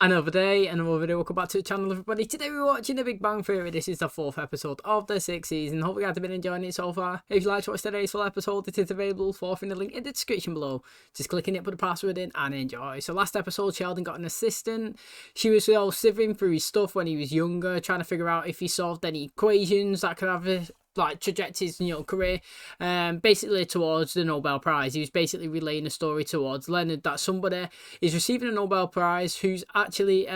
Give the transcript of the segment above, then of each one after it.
Another day, another video. Welcome back to the channel, everybody. Today we're watching The Big Bang Theory. This is the 4th episode of the 6th season. Hope you guys have been enjoying it so far. If you like to watch today's full episode, it is available for in the link in the description below. Just click on it, put the password in, and enjoy. So last episode, Sheldon got an assistant. She was all sifting through his stuff when he was younger, trying to figure out if he solved any equations that could have a trajectory his career basically towards the Nobel Prize. He was basically relaying a story towards Leonard that somebody is receiving a Nobel Prize who's actually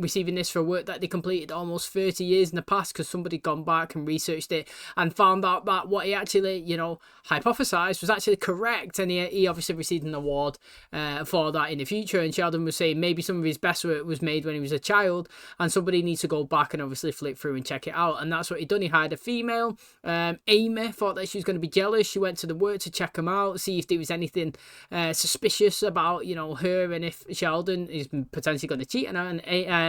receiving this for work that they completed almost 30 years in the past, because somebody gone back and researched it and found out that what he actually hypothesized was actually correct, and he obviously received an award for that in the future. And Sheldon was saying maybe some of his best work was made when he was a child, and somebody needs to go back and obviously flip through and check it out. And that's what he done. He hired a female. Amy thought that she was going to be jealous. She went to the work to check him out, see if there was anything suspicious about her, and if Sheldon is potentially going to cheat on her. And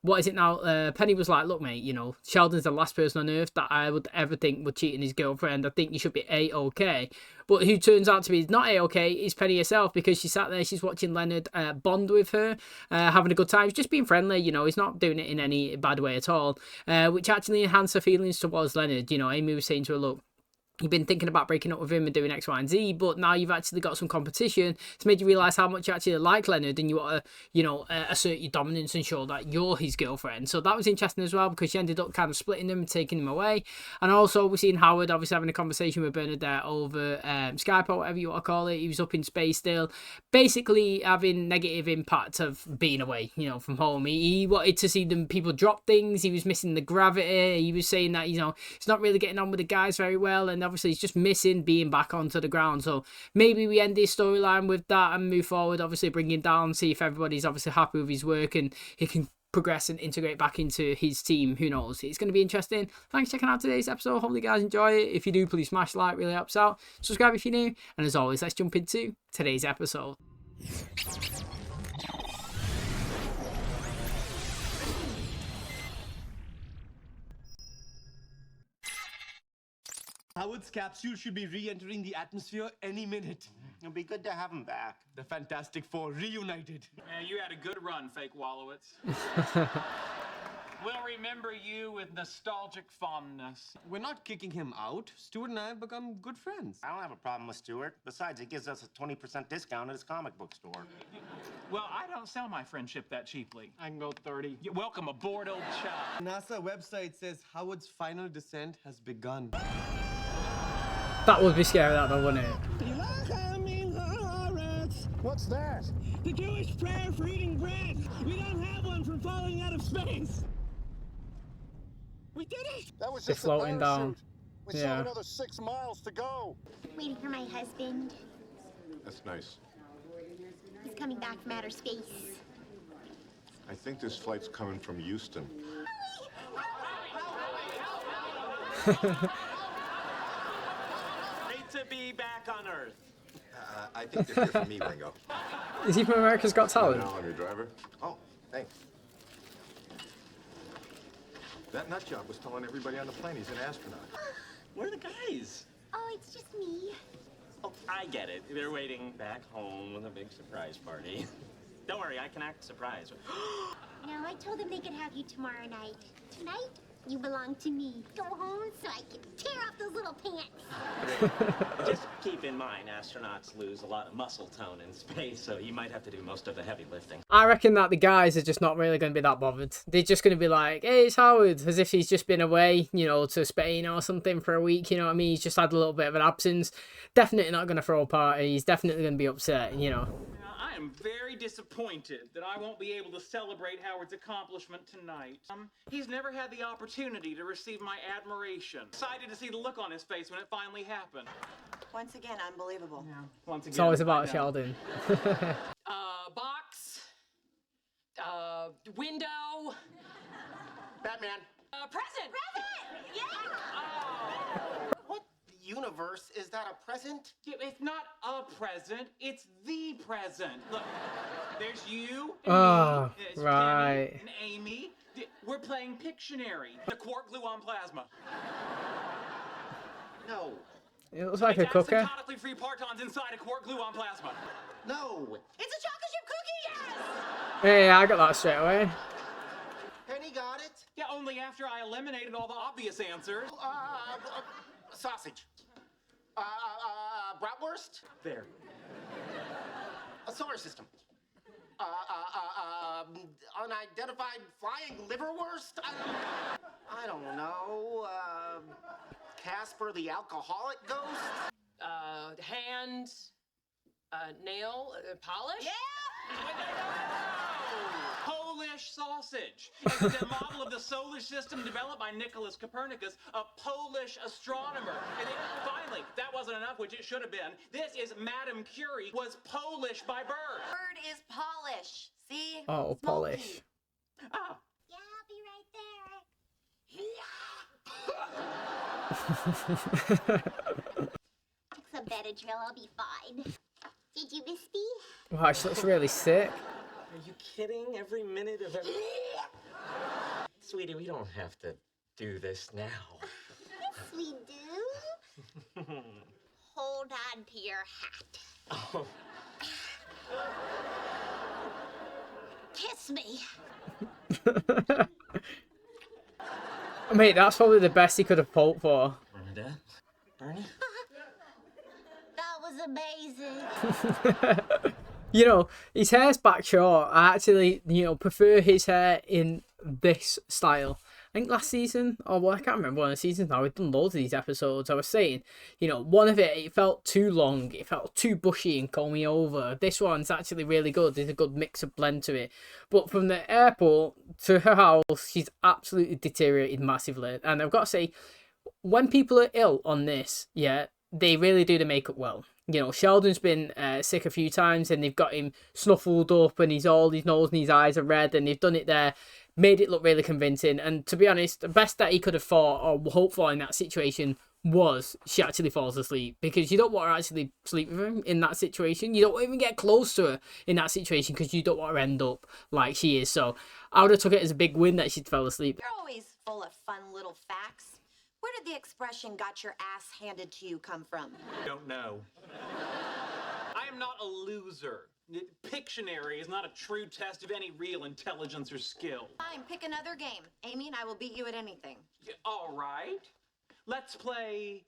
what is it now? Penny was like, look mate, Sheldon's the last person on earth that I would ever think would cheat on his girlfriend. I think you should be A-okay. But who turns out to be not A-okay is Penny herself, because she sat there, she's watching Leonard bond with her, having a good time. He's just being friendly, he's not doing it in any bad way at all, which actually enhanced her feelings towards Leonard. Amy was saying to her, look, you've been thinking about breaking up with him and doing X, Y, and Z, but now you've actually got some competition. It's made you realise how much you actually like Leonard, and you want to, assert your dominance and show that you're his girlfriend. So that was interesting as well, because she ended up kind of splitting them and taking him away. And also we're seeing Howard obviously having a conversation with Bernadette over Skype or whatever you want to call it. He was up in space still, basically having negative impact of being away, from home. He wanted to see them people drop things. He was missing the gravity. He was saying that, he's not really getting on with the guys very well, and obviously he's just missing being back onto the ground. So maybe we end this storyline with that and move forward, obviously bring him down, see if everybody's obviously happy with his work and he can progress and integrate back into his team. Who knows? It's going to be interesting. Thanks for checking out today's episode. Hope you guys enjoy it. If you do, please smash like, really helps out. Subscribe if you're new, and as always, let's jump into today's episode. Howard's capsule should be re-entering the atmosphere any minute. It'll be good to have him back. The Fantastic Four reunited. Yeah, you had a good run, fake Wallowitz. We'll remember you with nostalgic fondness. We're not kicking him out. Stuart and I have become good friends. I don't have a problem with Stuart. Besides, he gives us a 20% discount at his comic book store. Well, I don't sell my friendship that cheaply. I can go 30. Welcome aboard, old chap. NASA website says Howard's final descent has begun. That would be scary, that though, wouldn't it? What's that? The Jewish prayer for eating bread. We don't have one from falling out of space. We did it! That was They're just floating a down. parachute. We still have another 6 miles to go. Waiting for my husband. That's nice. He's coming back from outer space. I think this flight's coming from Houston. Great to be back on Earth. I think they're here for me, Ringo. Is he from America's Got Talent? Now I'm your driver. Oh, thanks. That nut job was telling everybody on the plane he's an astronaut. Where are the guys? Oh, it's just me. Oh, I get it. They're waiting back home with a big surprise party. Don't worry, I can act surprised. No, I told them they could have you tomorrow night. Tonight, you belong to me. Go home so I can tear off those little pants. Just keep in mind, astronauts lose a lot of muscle tone in space, so you might have to do most of the heavy lifting. I reckon that the guys are just not really going to be that bothered. They're just going to be like, hey, it's Howard, as if he's just been away, to Spain or something for a week, you know what I mean? He's just had a little bit of an absence. Definitely not going to throw a party. He's definitely going to be upset, I am very disappointed that I won't be able to celebrate Howard's accomplishment tonight. He's never had the opportunity to receive my admiration. Excited to see the look on his face when it finally happened. Once again, unbelievable. Yeah, once again. It's always about Sheldon. Box. Window. Batman. Present. Present! Yeah! What universe is that a present? It's not a present, it's the present. Look, there's you and Oh, me, there's right. Kenny and Amy. We're playing Pictionary, the quark glue on plasma. No. It looks like a It's cooker. asymptotically free partons inside a quark glue on plasma. No. It's a chocolate chip cookie. Yes. Hey, I got that straight away. Penny got it. Yeah, only after I eliminated all the obvious answers. Sausage. Bratwurst. There. A solar system. Unidentified flying liverwurst. I don't know. Casper the alcoholic ghost. Hand, nail, polish? Polish sausage. It's a model of the solar system developed by Nicholas Copernicus, a Polish astronomer. And then, finally, that wasn't enough, which it should have been. This is Madame Curie was Polish by birth. Word is polish. See? Oh, polish. Ah. Yeah, I'll be right there. Take some Benadryl, I'll be fine. Did you miss me? Wow, she looks really sick. Are you kidding? Every minute of every... Sweetie, we don't have to do this now. Yes, we do. Hold on to your hat. Oh. Kiss me. Mate, that's probably the best he could have hoped for. Bernadette? Bernie? That was amazing. You know, his hair's back short. I actually, you know, prefer his hair in this style. I think last season, or well, I can't remember one of the seasons now, we've done loads of these episodes. I was saying, you know, one of it felt too long, it felt too bushy and combing over. This one's actually really good. There's a good mix of blend to it. But from the airport to her house, she's absolutely deteriorated massively. And I've got to say, when people are ill on this, yeah, they really do the makeup well. You know, Sheldon's been sick a few times and they've got him snuffled up and his nose and his eyes are red, and they've done it there, made it look really convincing. And to be honest, the best that he could have thought or hoped for in that situation was she actually falls asleep, because you don't want her to actually sleep with him in that situation. You don't even get close to her in that situation because you don't want her to end up like she is. So I would have took it as a big win that she fell asleep. You're always full of fun little facts. Where did the expression "got your ass handed to you" come from? Don't know. I am not a loser. Pictionary is not a true test of any real intelligence or skill. Fine, pick another game. Amy and I will beat you at anything. All right. Let's play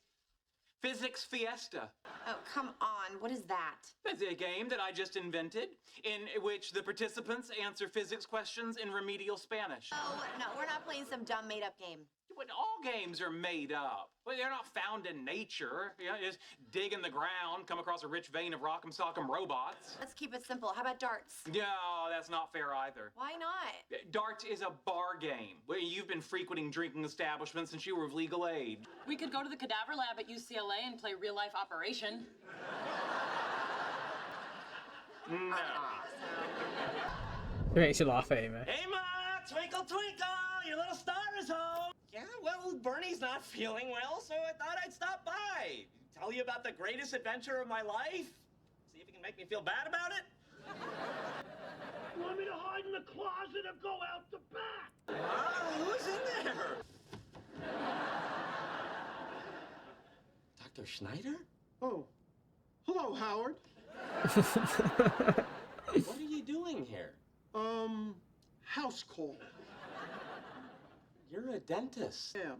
Physics Fiesta. Oh, come on. What is that? It's a game that I just invented in which the participants answer physics questions in remedial Spanish. Oh, no, we're not playing some dumb made-up game. But all games are made up. Well, they're not found in nature. You know, just dig in the ground, come across a rich vein of rock'em sock'em robots. Let's keep it simple. How about darts? No, that's not fair either. Why not? Darts is a bar game. Where you've been frequenting drinking establishments since you were of legal age. We could go to the cadaver lab at UCLA and play real-life Operation. No. It makes you laugh, Amy. Hey, Ma! Twinkle, twinkle! Your little star is home! Yeah, well, Bernie's not feeling well, so I thought I'd stop by. Tell you about the greatest adventure of my life. See if you can make me feel bad about it. You want me to hide in the closet or go out the back? Who's in there? Dr. Schneider? Oh. Hello, Howard. What are you doing here? House call. You're a dentist. Yeah.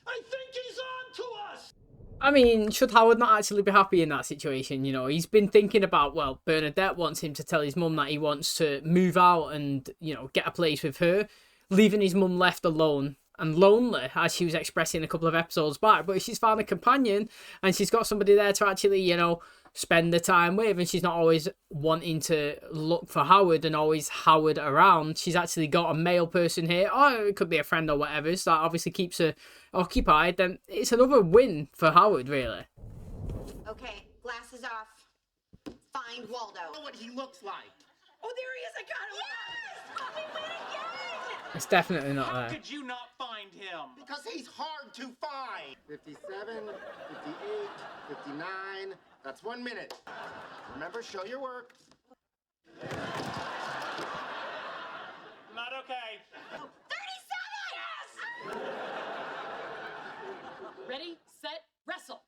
I think he's on to us! I mean, should Howard not actually be happy in that situation? You know, he's been thinking about, well, Bernadette wants him to tell his mum that he wants to move out and, you know, get a place with her, leaving his mum left alone and lonely, as she was expressing a couple of episodes back. But if she's found a companion and she's got somebody there to actually, you know, spend the time with, and she's not always wanting to look for Howard and always Howard around, she's actually got a male person here, or it could be a friend or whatever, so that obviously keeps her occupied, then it's another win for Howard, really. Okay, glasses off. Find Waldo. I know what he looks like. Oh, there he is. I got him. Yes! We win again! It's definitely not How there. could you not find him? Because he's hard to find. 57, 58, 59. That's 1 minute. Remember, show your work. Not okay. 37! Yes! Ready, set, wrestle.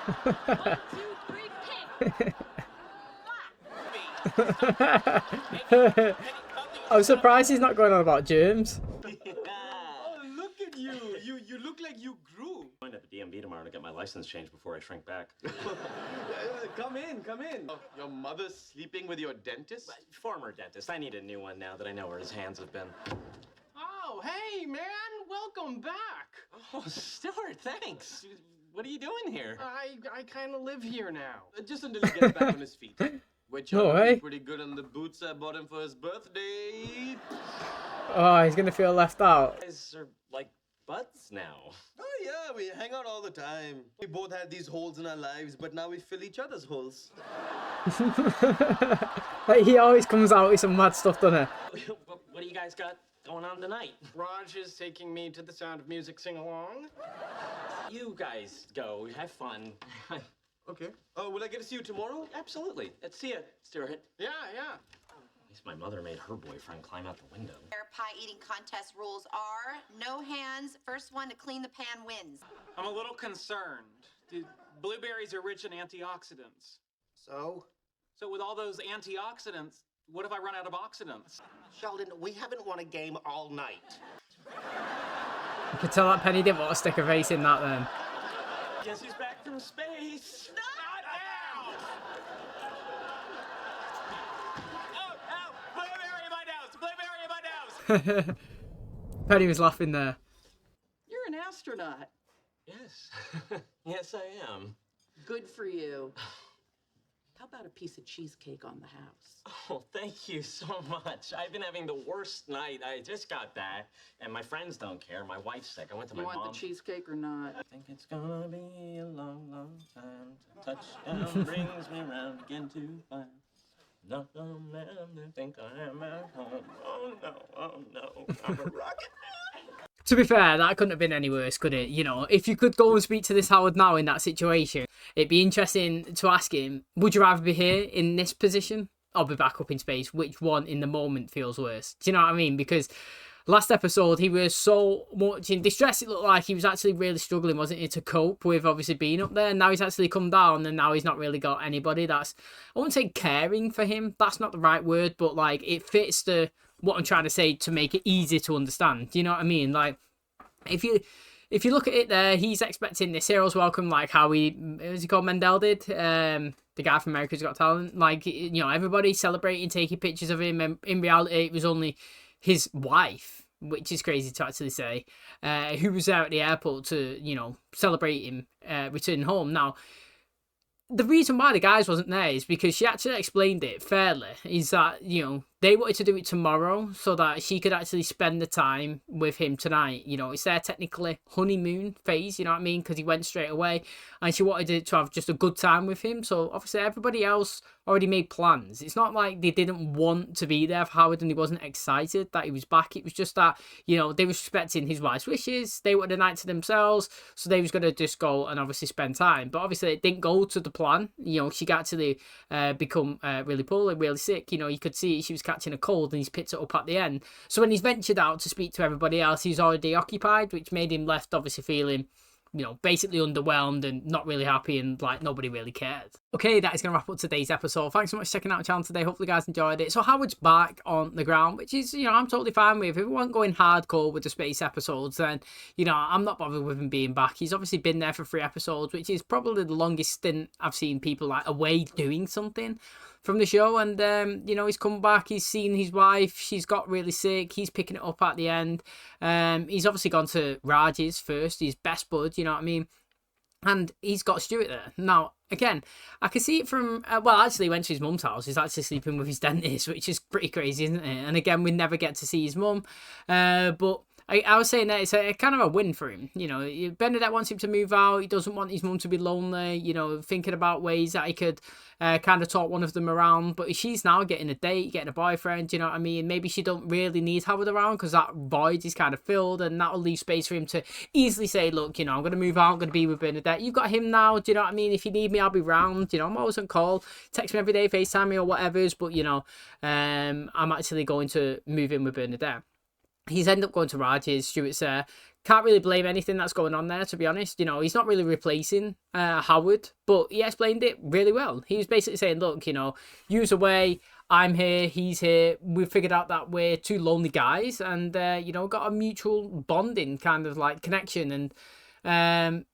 1, 2, 3, kick. I'm surprised he's not going on about germs. Oh, look at you. You look like you grew. I'm going to the DMV tomorrow to get my license changed before I shrink back. Come in. Oh, your mother's sleeping with your dentist? Former dentist. I need a new one now that I know where his hands have been. Oh, hey, man. Welcome back. Oh, Stuart, thanks. What are you doing here? I kind of live here now. Just until he gets back on his feet. Which No are way. pretty good on the boots I bought him for his birthday. Oh, he's gonna feel left out. You guys are like buds now. Oh yeah, we hang out all the time. We both had these holes in our lives, but now we fill each other's holes. Like, he always comes out with some mad stuff, doesn't he? What do you guys got going on tonight? Raj is taking me to the Sound of Music sing-along. You guys go. Have fun. Okay. Will I get to see you tomorrow? Absolutely. Let's see you, Stuart. Yeah. At least my mother made her boyfriend climb out the window. Their pie eating contest rules are no hands. First one to clean the pan wins. I'm a little concerned. Blueberries are rich in antioxidants. So? So with all those antioxidants, what if I run out of oxidants? Sheldon, we haven't won a game all night. You could tell that Penny didn't want to stick her face in that then. Guess he's back from space. Not now! Oh, blueberry in my nose! Blueberry in my nose! Penny was laughing there. You're an astronaut. Yes. Yes, I am. Good for you. How about a piece of cheesecake on the house? Oh, thank you so much. I've been having the worst night. I just got back, and my friends don't care. My wife's sick. I went to You my want mom. the cheesecake or not? I think it's gonna be a long, long time. Touchdown brings me round again to find. Not a man to think I am at home. Oh no, I'm a rocket. To be fair, that couldn't have been any worse, could it? You know, if you could go and speak to this Howard now in that situation, it'd be interesting to ask him, would you rather be here in this position or be back up in space? Which one in the moment feels worse? Do you know what I mean? Because last episode, he was so much in distress. It looked like he was actually really struggling, wasn't he, to cope with obviously being up there. And now he's actually come down, and now he's not really got anybody that's, I wouldn't say caring for him. That's not the right word, but like it fits the what I'm trying to say to make it easy to understand. Do you know what I mean? Like, if you look at it there, he's expecting this hero's welcome, like how was he called, Mendel did? The guy from America's Got Talent. Like, you know, everybody celebrating, taking pictures of him, and in reality, it was only his wife, which is crazy to actually say, who was there at the airport to, you know, celebrate him returning home. Now, the reason why the guys wasn't there is because she actually explained it fairly, is that, you know, they wanted to do it tomorrow so that she could actually spend the time with him tonight. You know, it's their technically honeymoon phase, you know what I mean? Because he went straight away, and she wanted it to have just a good time with him. So obviously everybody else already made plans. It's not like they didn't want to be there for Howard and he wasn't excited that he was back. It was just that, you know, they were respecting his wife's wishes. They wanted a night to themselves, so they was going to just go and obviously spend time. But obviously it didn't go to the plan. You know, she got actually become really poorly, really sick. You know, you could see she was catching a cold, and he's picked it up at the end. So when he's ventured out to speak to everybody else, he's already occupied, which made him left obviously feeling, you know, basically underwhelmed and not really happy, and like nobody really cared. Okay, that is going to wrap up today's episode. Thanks so much for checking out the channel today. Hopefully you guys enjoyed it. So Howard's back on the ground, which is, you know, I'm totally fine with. If we weren't going hardcore with the space episodes, then, you know, I'm not bothered with him being back. He's obviously been there for 3 episodes, which is probably the longest stint I've seen people like away doing something from the show. And you know, he's come back, he's seen his wife, she's got really sick, he's picking it up at the end. He's obviously gone to Raj's first, his best bud, you know what I mean, and he's got Stuart there. Now again, I can see it from well, actually he went to his mum's house. He's actually sleeping with his dentist, which is pretty crazy, isn't it? And again, we never get to see his mum, but I was saying that it's a kind of a win for him. You know, Bernadette wants him to move out. He doesn't want his mum to be lonely, you know, thinking about ways that he could kind of talk one of them around. But she's now getting a date, getting a boyfriend, you know what I mean? Maybe she don't really need Howard around because that void is kind of filled, and that'll leave space for him to easily say, look, you know, I'm going to move out, I'm going to be with Bernadette. You've got him now, do you know what I mean? If you need me, I'll be round. You know, I'm always on call. Text me every day, FaceTime me or whatever's. But, you know, I'm actually going to move in with Bernadette. He's ended up going to Raj's. Stuart's there. Can't really blame anything that's going on there, to be honest. You know, he's not really replacing Howard, but he explained it really well. He was basically saying, look, you know, you's away, I'm here, he's here. We've figured out that we're two lonely guys, and you know, got a mutual bonding kind of like connection. And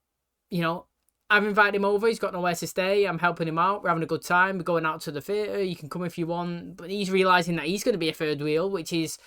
you know, I've invited him over. He's got nowhere to stay. I'm helping him out. We're having a good time. We're going out to the theatre. You can come if you want. But he's realising that he's going to be a third wheel, which is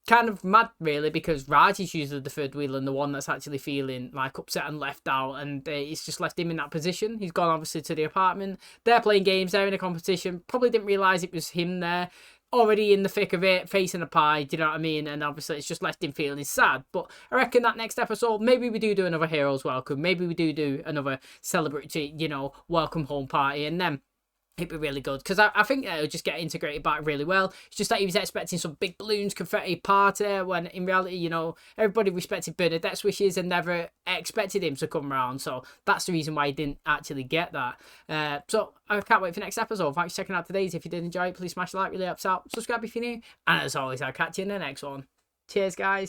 kind of mad, really, because Raj is usually the third wheel and the one that's actually feeling like upset and left out. And it's just left him in that position. He's gone, obviously, to the apartment. They're playing games. They're in a competition. Probably didn't realise it was him there. Already in the thick of it, facing a pie, do you know what I mean? And obviously it's just left him feeling sad. But I reckon that next episode, maybe we do another Heroes Welcome. Maybe we do another celebratory, you know, welcome home party. And then it'd be really good. Because I think it'll just get integrated back really well. It's just that he was expecting some big balloons, confetti party, when in reality, you know, everybody respected Bernadette's wishes and never expected him to come around. So that's the reason why he didn't actually get that. So I can't wait for the next episode. Thanks for checking out today's. If you did enjoy it, please smash the like, really helps out. Subscribe if you're new. And as always, I'll catch you in the next one. Cheers, guys.